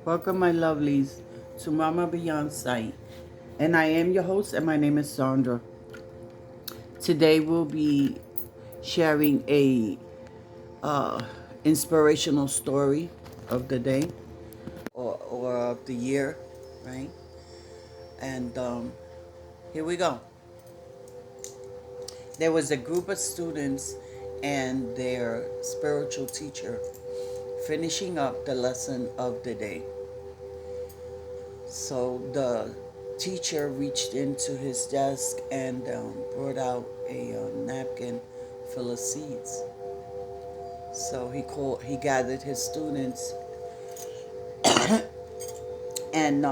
Welcome, my lovelies, to Mama Beyond Sight. And I am your host, and my name is Sandra. Today we'll be sharing a uh, inspirational story of the day or of the year, right? And here we go. There was a group of students and their spiritual teacher finishing up the lesson of the day. So the teacher reached into his desk and brought out a napkin full of seeds. So he gathered his students and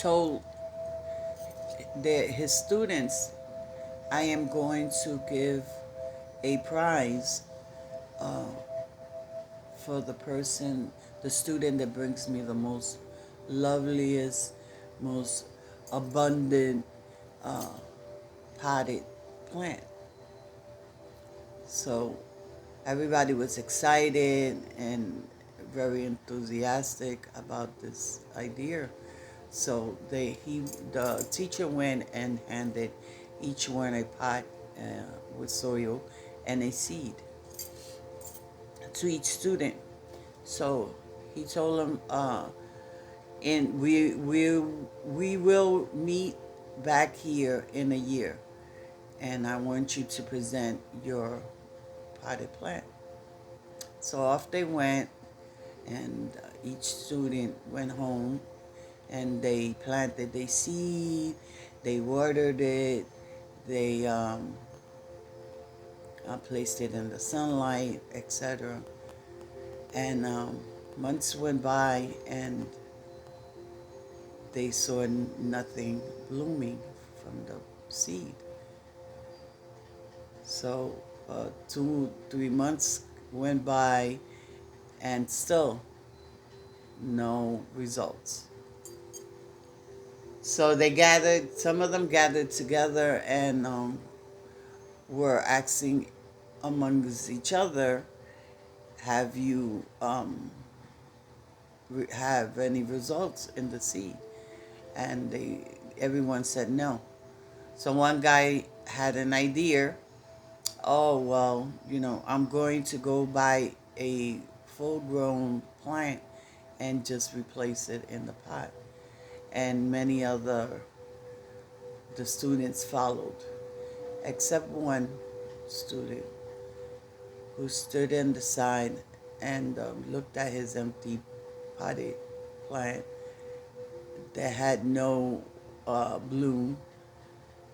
told his students, "I am going to give a prize uh, for the student that brings me the most loveliest, most abundant uh, potted plant." So everybody was excited and very enthusiastic about this idea. So the teacher went and handed each one a pot with soil and a seed to each student. So he told them, and we will meet back here in a year, and I want you to present your potted plant. So off they went, and each student went home, and they planted their seed, they watered it, they placed it in the sunlight, etc. And months went by, and they saw nothing blooming from the seed. So 2, 3 months went by, and still no results. So some of them gathered together and were asking amongst each other, have you have any results in the seed? And everyone said no. So one guy had an idea. Oh, well, I'm going to go buy a full-grown plant and just replace it in the pot. And many other the students followed, except one student who stood in the side and looked at his empty potted plant that had no bloom,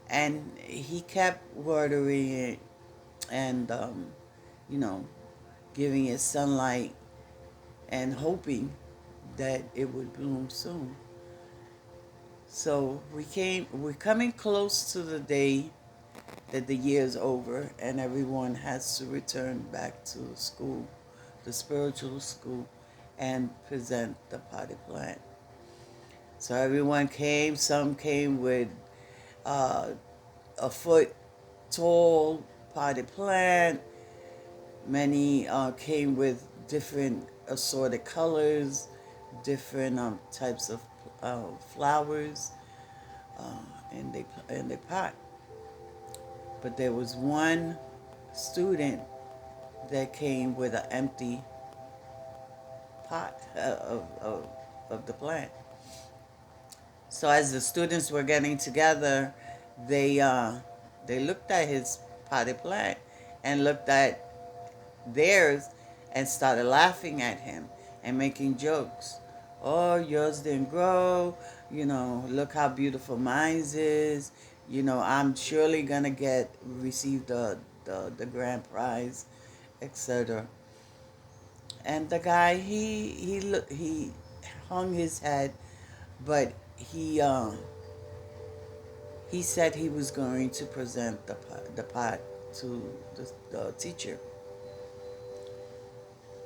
and he kept watering it and you know giving it sunlight and hoping that it would bloom soon. So we're coming close to the day that the year is over and everyone has to return back to school, the spiritual school, and present the potted plant. So everyone came. Some came with uh, a foot tall potted plant. Many came with different assorted colors, different types of flowers in the pot. But there was one student that came with an empty pot of the plant. So as the students were getting together, they looked at his potted plant and looked at theirs and started laughing at him and making jokes. Oh, yours didn't grow. Look how beautiful mine is. I'm surely gonna receive the grand prize, etc. And the guy he hung his head, but he said he was going to present the pot to the teacher.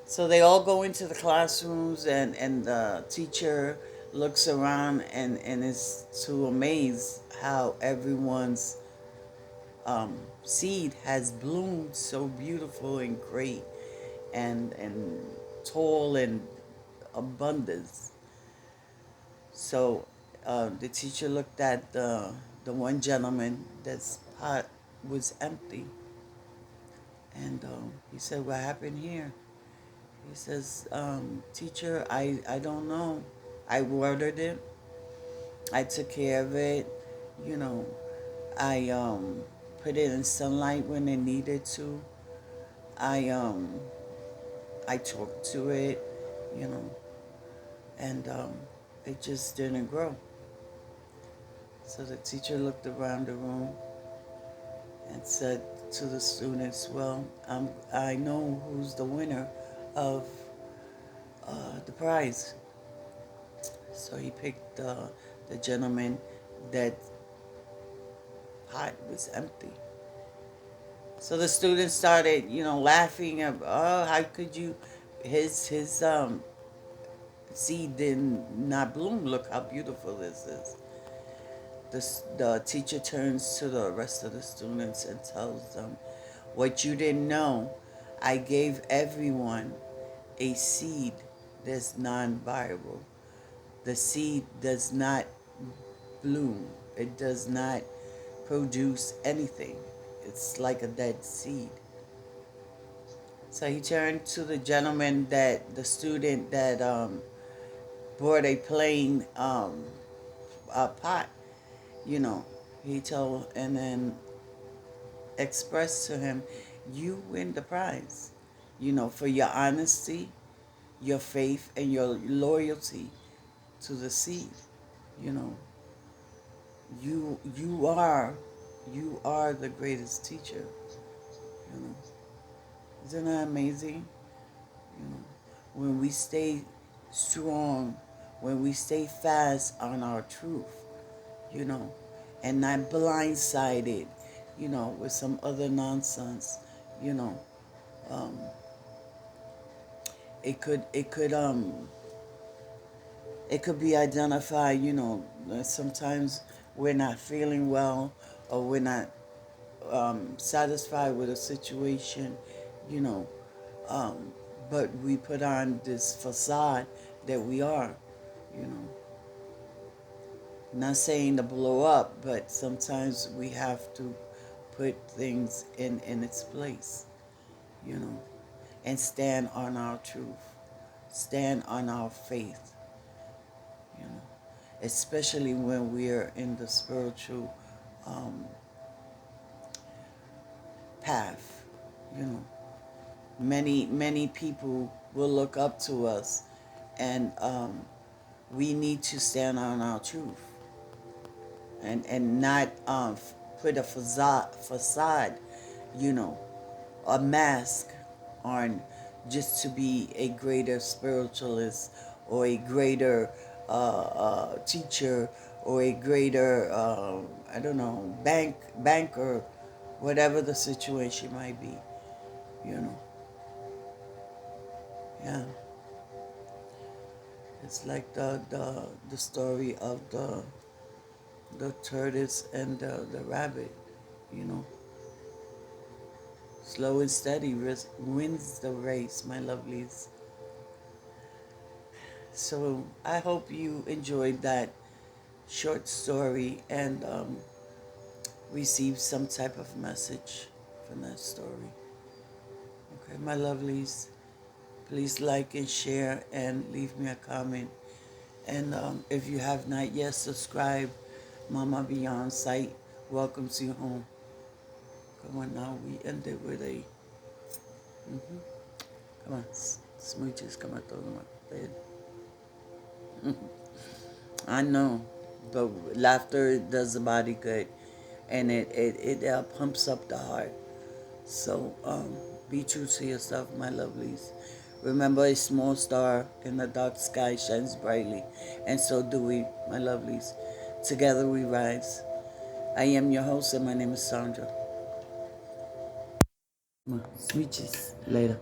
So they all go into the classrooms, and the teacher looks around and is too amazed how everyone's seed has bloomed so beautiful and great and tall and abundance. So the teacher looked at the one gentleman that's pot was empty, and he said, "What happened here?" He says, "Teacher, I don't know. I watered it. I took care of it. You know, I put it in sunlight when it needed to. I um, I talked to it. You know, and it just didn't grow." So the teacher looked around the room and said to the students, "Well, I know who's the winner of the prize." So he picked the gentleman that pot was empty. So the students started, laughing. Oh, how could you? His seed did not bloom. Look how beautiful this is. The teacher turns to the rest of the students and tells them, "What you didn't know, I gave everyone a seed that's non-viable. The seed does not bloom. It does not produce anything. It's like a dead seed." So he turned to the gentleman the student that brought a plain a pot, you know. He told, and then expressed to him, "You win the prize, for your honesty, your faith, and your loyalty to the seed. You know, you are the greatest teacher. You know, isn't that amazing? You know, when we stay strong, when we stay fast on our truth, you know, and not blindsided, with some other nonsense, you know, um, it could be identified, that sometimes we're not feeling well, or we're not satisfied with a situation, you know, um, but we put on this facade that we are, you know. Not saying to blow up, but sometimes we have to put things in its place, you know, and stand on our truth, stand on our faith, you know, especially when we're in the spiritual um, path, you know. Many people will look up to us, and we need to stand on our truth, and not put a facade, you know, a mask on, just to be a greater spiritualist, or a greater teacher, or a greater I don't know, banker, whatever the situation might be, you know. Yeah, it's like the story of the tortoise and the rabbit, you know. Slow and steady wins the race, my lovelies. So I hope you enjoyed that short story, and received some type of message from that story. Okay, my lovelies, please like and share and leave me a comment. And if you have not yet subscribed, Mama Beyond site welcomes you home. Come on now, we ended with a, come on, smooches, come on, throw them up bed. I know, but laughter does the body good, and it pumps up the heart. So be true to yourself, my lovelies. Remember, a small star in the dark sky shines brightly, and so do we, my lovelies. Together we rise. I am your host, and my name is Sandra. Smooches. Later.